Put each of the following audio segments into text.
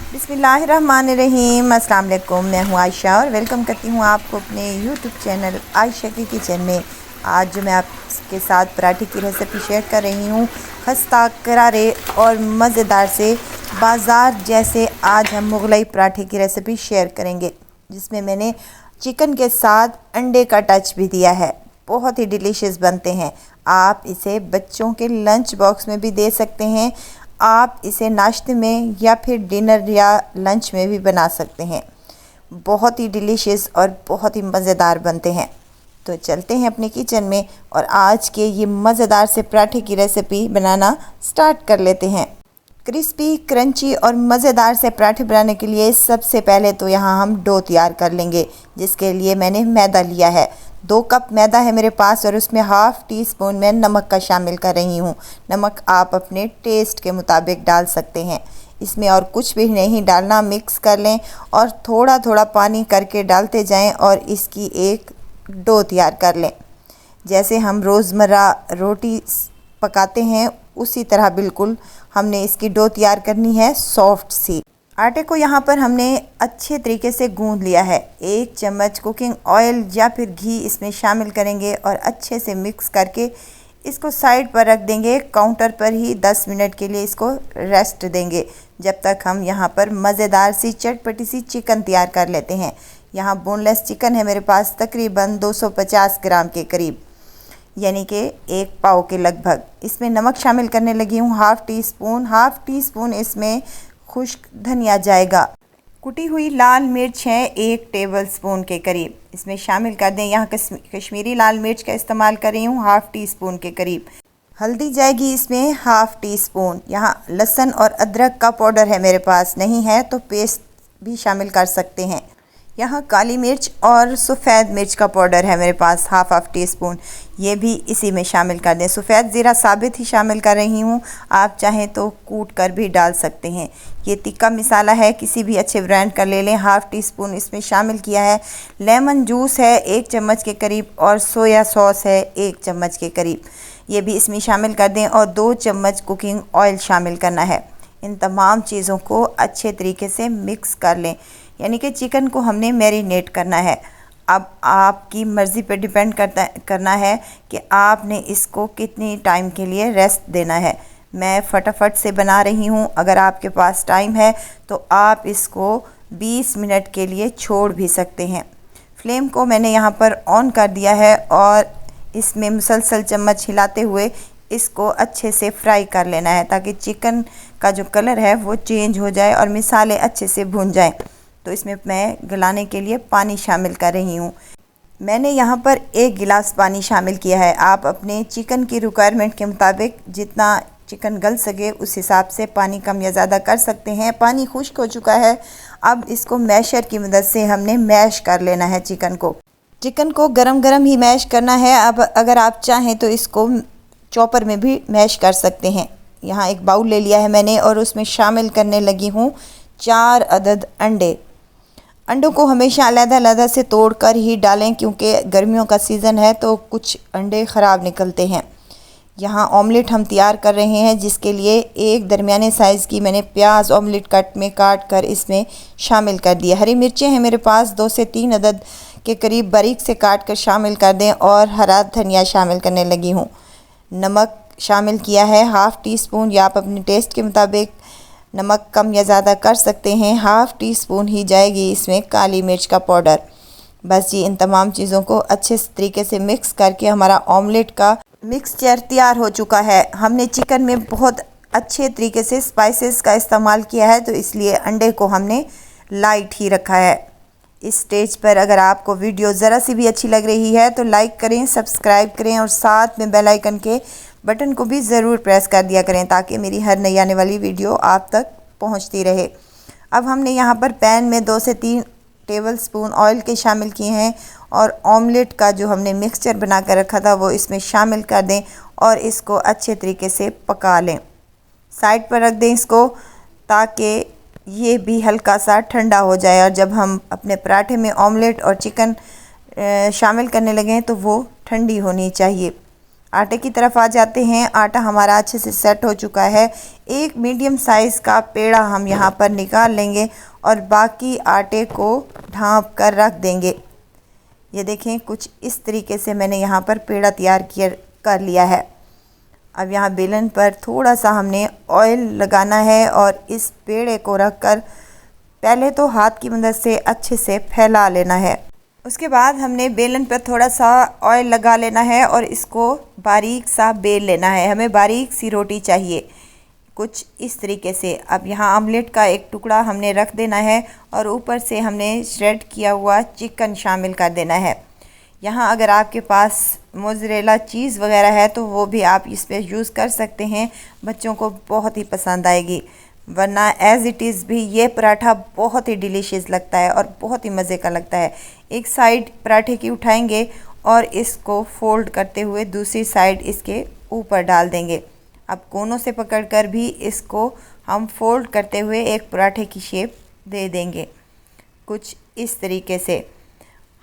बिस्मिल्लाहिर्रहमानिर्रहीम। अस्सलाम वालेकुम। मैं हूँ आयशा और वेलकम करती हूँ आपको अपने यूट्यूब चैनल आयशा की किचन में। आज जो मैं आपके साथ पराठे की रेसिपी शेयर कर रही हूँ, खस्ता करारे और मज़ेदार से बाज़ार जैसे आज हम मुगलई पराठे की रेसिपी शेयर करेंगे, जिसमें मैंने चिकन के साथ अंडे का टच भी दिया है। बहुत ही डिलीशियस बनते हैं। आप इसे बच्चों के लंच बॉक्स में भी दे सकते हैं। आप इसे नाश्ते में या फिर डिनर या लंच में भी बना सकते हैं। बहुत ही डिलीशियस और बहुत ही मज़ेदार बनते हैं। तो चलते हैं अपने किचन में और आज के ये मज़ेदार से पराठे की रेसिपी बनाना स्टार्ट कर लेते हैं। क्रिस्पी, क्रंची और मज़ेदार से पराठे बनाने के लिए सबसे पहले तो यहाँ हम डो तैयार कर लेंगे, जिसके लिए मैंने मैदा लिया है। 2 कप मैदा है मेरे पास और उसमें हाफ़ टी स्पून मैं नमक का शामिल कर रही हूँ। नमक आप अपने टेस्ट के मुताबिक डाल सकते हैं। इसमें और कुछ भी नहीं डालना, मिक्स कर लें और थोड़ा थोड़ा पानी करके डालते जाएं और इसकी एक डो तैयार कर लें। जैसे हम रोज़मर्रा रोटी पकाते हैं उसी तरह बिल्कुल हमने इसकी डो तैयार करनी है, सॉफ्ट सी। आटे को यहाँ पर हमने अच्छे तरीके से गूंद लिया है। 1 चम्मच कुकिंग ऑयल या फिर घी इसमें शामिल करेंगे और अच्छे से मिक्स करके इसको साइड पर रख देंगे। काउंटर पर ही 10 मिनट के लिए इसको रेस्ट देंगे, जब तक हम यहाँ पर मज़ेदार सी चटपटी सी चिकन तैयार कर लेते हैं। यहाँ बोनलेस चिकन है मेरे पास, तकरीबन 250 ग्राम के करीब, यानी कि 1 पाव के लगभग। इसमें नमक शामिल करने लगी हूँ हाफ़ टी स्पून इसमें खुश्क धनिया जाएगा। कुटी हुई लाल मिर्च है 1 टेबल स्पून के करीब, इसमें शामिल कर दें। यहाँ कश्मीरी लाल मिर्च का इस्तेमाल कर रही हूँ हाफ़ टी स्पून के करीब। हल्दी जाएगी इसमें हाफ़ टी स्पून। यहाँ लहसुन और अदरक का पाउडर है मेरे पास, नहीं है तो पेस्ट भी शामिल कर सकते हैं। यहाँ काली मिर्च और सफ़ेद मिर्च का पाउडर है मेरे पास हाफ़ टी स्पून, ये भी इसी में शामिल कर दें। सफ़ेद ज़ीरा साबित ही शामिल कर रही हूँ, आप चाहें तो कूट कर भी डाल सकते हैं। ये तिक्का मसाला है, किसी भी अच्छे ब्रांड का ले लें। हाफ़ टी स्पून इसमें शामिल किया है। लेमन जूस है 1 चम्मच के करीब और सोया सॉस है 1 चम्मच के करीब, ये भी इसमें शामिल कर दें। और 2 चम्मच कुकिंग ऑयल शामिल करना है। इन तमाम चीज़ों को अच्छे तरीके से मिक्स कर लें, यानी कि चिकन को हमने मैरिनेट करना है। अब आपकी मर्ज़ी पे डिपेंड करना है कि आपने इसको कितनी टाइम के लिए रेस्ट देना है। मैं फटाफट से बना रही हूँ, अगर आपके पास टाइम है तो आप इसको 20 मिनट के लिए छोड़ भी सकते हैं। फ्लेम को मैंने यहाँ पर ऑन कर दिया है और इसमें मुसलसल चम्मच हिलाते हुए इसको अच्छे से फ्राई कर लेना है, ताकि चिकन का जो कलर है वो चेंज हो जाए और मिसाले अच्छे से भून जाएं। तो इसमें मैं गलाने के लिए पानी शामिल कर रही हूँ। मैंने यहाँ पर 1 गिलास पानी शामिल किया है। आप अपने चिकन की रिक्वायरमेंट के मुताबिक जितना चिकन गल सके उस हिसाब से पानी कम या ज़्यादा कर सकते हैं। पानी खुश्क हो चुका है। अब इसको मैशर की मदद से हमने मैश कर लेना है चिकन को गरम गरम ही मैश करना है। अब अगर आप चाहें तो इसको चॉपर में भी मैश कर सकते हैं। यहाँ एक बाउल ले लिया है मैंने और उसमें शामिल करने लगी हूँ 4 अदद अंडे। अंडों को हमेशा अलग-अलग से तोड़कर ही डालें, क्योंकि गर्मियों का सीज़न है तो कुछ अंडे ख़राब निकलते हैं। यहाँ ऑमलेट हम तैयार कर रहे हैं, जिसके लिए एक दरमियाने साइज़ की मैंने प्याज ऑमलेट कट में काट कर इसमें शामिल कर दिया। हरी मिर्चें हैं मेरे पास 2 से 3 अदद के करीब, बारीक से काट कर शामिल कर दें और हरा धनिया शामिल करने लगी हूँ। नमक शामिल किया है हाफ़ टी स्पून, या आप अपने टेस्ट के मुताबिक नमक कम या ज़्यादा कर सकते हैं। हाफ़ टी स्पून ही जाएगी इसमें काली मिर्च का पाउडर। बस जी, इन तमाम चीज़ों को अच्छे तरीके से मिक्स करके हमारा ऑमलेट का मिक्सचर तैयार हो चुका है। हमने चिकन में बहुत अच्छे तरीके से स्पाइसेस का इस्तेमाल किया है, तो इसलिए अंडे को हमने लाइट ही रखा है। इस स्टेज पर अगर आपको वीडियो ज़रा सी भी अच्छी लग रही है तो लाइक करें, सब्सक्राइब करें और साथ में बेल आइकन के बटन को भी ज़रूर प्रेस कर दिया करें, ताकि मेरी हर नई आने वाली वीडियो आप तक पहुंचती रहे। अब हमने यहाँ पर पैन में 2 से 3 टेबल स्पून ऑयल के शामिल किए हैं और ऑमलेट का जो हमने मिक्सचर बना कर रखा था वो इसमें शामिल कर दें और इसको अच्छे तरीके से पका लें। साइड पर रख दें इसको, ताकि ये भी हल्का सा ठंडा हो जाए और जब हम अपने पराठे में ऑमलेट और चिकन शामिल करने लगे तो वो ठंडी होनी चाहिए। आटे की तरफ आ जाते हैं। आटा हमारा अच्छे से सेट हो चुका है। एक मीडियम साइज़ का पेड़ा हम यहाँ पर निकाल लेंगे और बाकी आटे को ढाँप कर रख देंगे। ये देखें, कुछ इस तरीके से मैंने यहाँ पर पेड़ा तैयार कर लिया है। अब यहाँ बेलन पर थोड़ा सा हमने ऑयल लगाना है और इस पेड़े को रख कर पहले तो हाथ की मदद से अच्छे से फैला लेना है। उसके बाद हमने बेलन पर थोड़ा सा ऑयल लगा लेना है और इसको बारीक सा बेल लेना है। हमें बारीक सी रोटी चाहिए, कुछ इस तरीके से। अब यहाँ आमलेट का एक टुकड़ा हमने रख देना है और ऊपर से हमने श्रेड किया हुआ चिकन शामिल कर देना है। यहाँ अगर आपके पास मोज़रेला चीज़ वगैरह है तो वो भी आप इस पर यूज़ कर सकते हैं, बच्चों को बहुत ही पसंद आएगी। वरना एज़ इट इज़ भी ये पराठा बहुत ही डिलीशियस लगता है और बहुत ही मज़े का लगता है। एक साइड पराठे की उठाएंगे और इसको फोल्ड करते हुए दूसरी साइड इसके ऊपर डाल देंगे। अब कोनों से पकड़कर भी इसको हम फोल्ड करते हुए एक पराठे की शेप दे देंगे, कुछ इस तरीके से।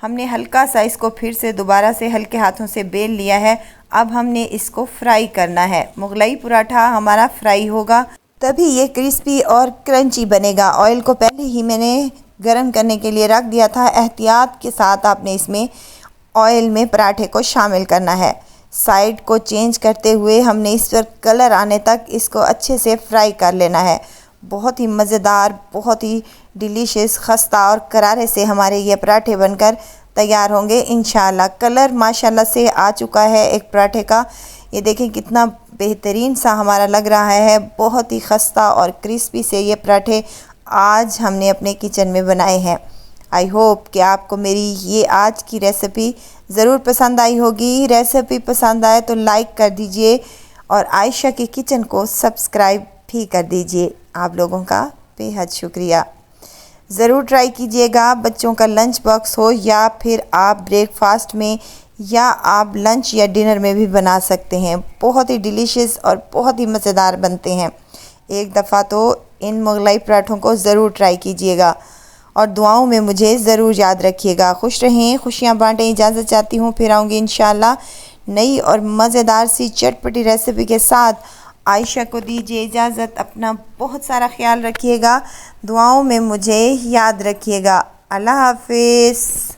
हमने हल्का सा इसको फिर से दोबारा से हल्के हाथों से बेल लिया है। अब हमने इसको फ्राई करना है। मुगलई पराठा हमारा फ्राई होगा तभी ये क्रिस्पी और क्रंची बनेगा। ऑयल को पहले ही मैंने गरम करने के लिए रख दिया था। एहतियात के साथ आपने इसमें ऑयल में पराठे को शामिल करना है। साइड को चेंज करते हुए हमने इस पर कलर आने तक इसको अच्छे से फ्राई कर लेना है। बहुत ही मज़ेदार, बहुत ही डिलीशियस, खस्ता और करारे से हमारे ये पराठे बनकर तैयार होंगे इंशाल्लाह। कलर माशाल्लाह से आ चुका है एक पराठे का। ये देखें कितना बेहतरीन सा हमारा लग रहा है। बहुत ही खस्ता और क्रिस्पी से ये पराठे आज हमने अपने किचन में बनाए हैं। आई होप कि आपको मेरी ये आज की रेसिपी ज़रूर पसंद आई होगी। रेसिपी पसंद आए तो लाइक कर दीजिए और आयशा की किचन को सब्सक्राइब भी कर दीजिए। आप लोगों का बेहद शुक्रिया। ज़रूर ट्राई कीजिएगा। बच्चों का लंच बॉक्स हो या फिर आप ब्रेकफास्ट में या आप लंच या डिनर में भी बना सकते हैं। बहुत ही डिलीशियस और बहुत ही मज़ेदार बनते हैं। एक दफ़ा तो इन मुगलाई पराठों को ज़रूर ट्राई कीजिएगा और दुआओं में मुझे ज़रूर याद रखिएगा। खुश रहें, खुशियाँ बांटें। इजाज़त चाहती हूँ, फिर आऊँगी इंशाल्लाह नई और मज़ेदार सी चटपटी रेसिपी के साथ। आयशा को दीजिए इजाज़त। अपना बहुत सारा ख्याल रखिएगा। दुआओं में मुझे याद रखिएगा। अल्लाह हाफ़िज़।